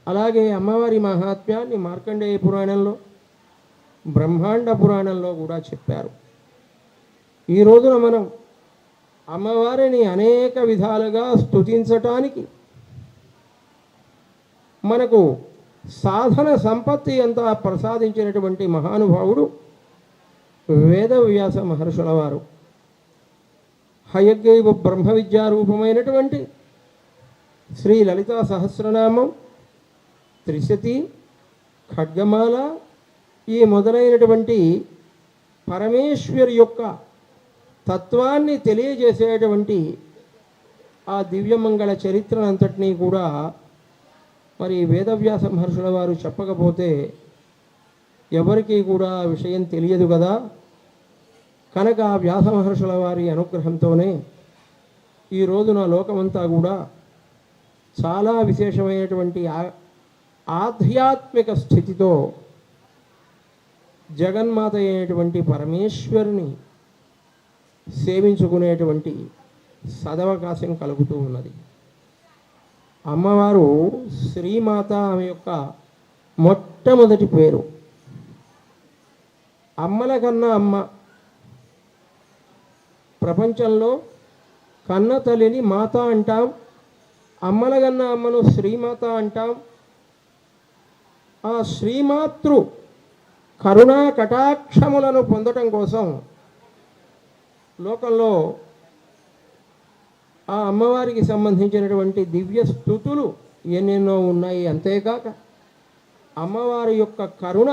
అలాగే అమ్మవారి మహాత్మ్యాన్ని మార్కండేయ పురాణంలో, బ్రహ్మాండ పురాణంలో కూడా చెప్పారు. ఈ రోజున మనం అమ్మవారిని అనేక విధాలుగా స్తుతించటానికి మనకు సాధన సంపత్తి అంతా ప్రసాదించినటువంటి మహానుభావుడు వేదవ్యాస మహర్షుల వారు. హయగ్రీవ బ్రహ్మ విద్యారూపమైనటువంటి శ్రీ లలితా సహస్రనామం, త్రిశతి, ఖడ్గమాల ఈ మొదలైనటువంటి పరమేశ్వరి యొక్క తత్వాన్ని తెలియజేసేటువంటి ఆ దివ్యమంగళ చరిత్రనంతటినీ కూడా మరి వేదవ్యాస మహర్షుల వారు చెప్పకపోతే ఎవరికీ కూడా విషయం తెలియదు కదా. కనుక వ్యాస మహర్షుల వారి అనుగ్రహంతోనే ఈ రోజున లోకమంతా కూడా చాలా విశేషమైనటువంటి ఆధ్యాత్మిక స్థితితో జగన్మాత అయినటువంటి పరమేశ్వరుని సేవించుకునేటువంటి సదవకాశం కలుగుతూ ఉన్నది. అమ్మవారు శ్రీమాత ఆమె యొక్క మొట్టమొదటి పేరు. అమ్మల కన్నా అమ్మ. ప్రపంచంలో కన్న తల్లిని మాత అంటాం, అమ్మల కన్నా అమ్మను శ్రీమాత అంటాం. ఆ శ్రీమాతృ కరుణా కటాక్షములను పొందటం కోసం లోకంలో ఆ అమ్మవారికి సంబంధించినటువంటి దివ్య స్తుతులు ఎన్నెన్నో ఉన్నాయి. అంతేకాక అమ్మవారి యొక్క కరుణ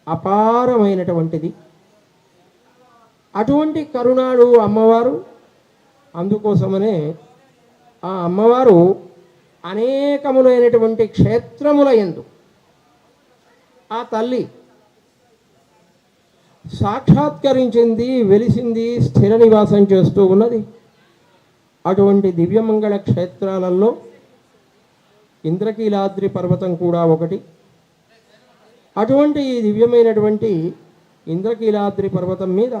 అపారమైనటువంటిది. అటువంటి కరుణాడు అమ్మవారు. అందుకోసమనే ఆ అమ్మవారు అనేకములైనటువంటి క్షేత్రముల యందు ఆ తల్లి సాక్షాత్కరించింది, వెలిసింది, స్థిర నివాసం చేస్తూ ఉన్నది. అటువంటి దివ్యమంగళ క్షేత్రాలలో ఇంద్రకీలాద్రి పర్వతం కూడా ఒకటి. అటువంటి ఈ దివ్యమైనటువంటి ఇంద్రకీలాద్రి పర్వతం మీద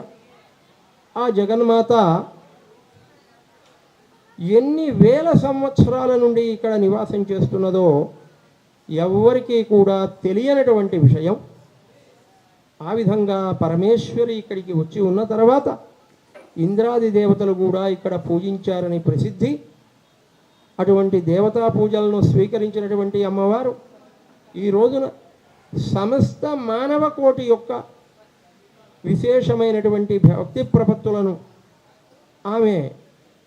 ఆ జగన్మాత ఎన్ని వేల సంవత్సరాల నుండి ఇక్కడ నివాసం చేస్తున్నదో ఎవ్వరికీ కూడా తెలియనటువంటి విషయం. ఆ విధంగా పరమేశ్వరి ఇక్కడికి వచ్చి ఉన్న తర్వాత ఇంద్రాది దేవతలు కూడా ఇక్కడ పూజించారని ప్రసిద్ధి. అటువంటి దేవతా పూజలను స్వీకరించినటువంటి అమ్మవారు ఈ రోజున సమస్త మానవ కోటి యొక్క విశేషమైనటువంటి భక్తి ప్రపత్తులను ఆమె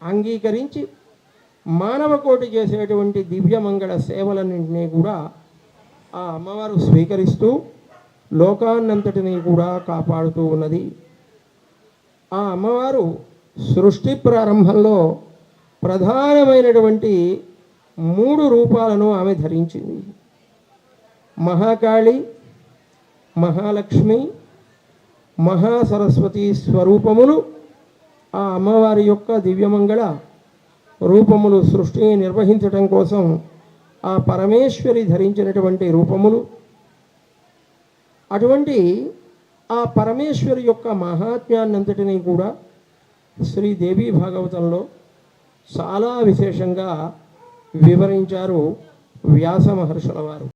అంగీకరించి మానవ కోటి చేసేటువంటి దివ్యమంగళ సేవలన్నింటినీ కూడా ఆ అమ్మవారు స్వీకరిస్తూ లోకాన్నంతటినీ కూడా కాపాడుతూ ఉన్నది. ఆ అమ్మవారు సృష్టి ప్రారంభంలో ప్రధానమైనటువంటి 3 రూపాలను ఆమె ధరించింది. మహాకాళి, మహాలక్ష్మి, మహాసరస్వతి స్వరూపములు ఆ అమ్మవారి యొక్క దివ్యమంగళ రూపములు సృష్టిని నిర్వహించటం కోసం ఆ పరమేశ్వరి ధరించినటువంటి రూపములు. అటువంటి ఆ పరమేశ్వరి యొక్క మహాత్మ్యాన్నంతటినీ కూడా శ్రీదేవి భాగవతంలో చాలా విశేషంగా వివరించారు వ్యాస మహర్షుల వారు.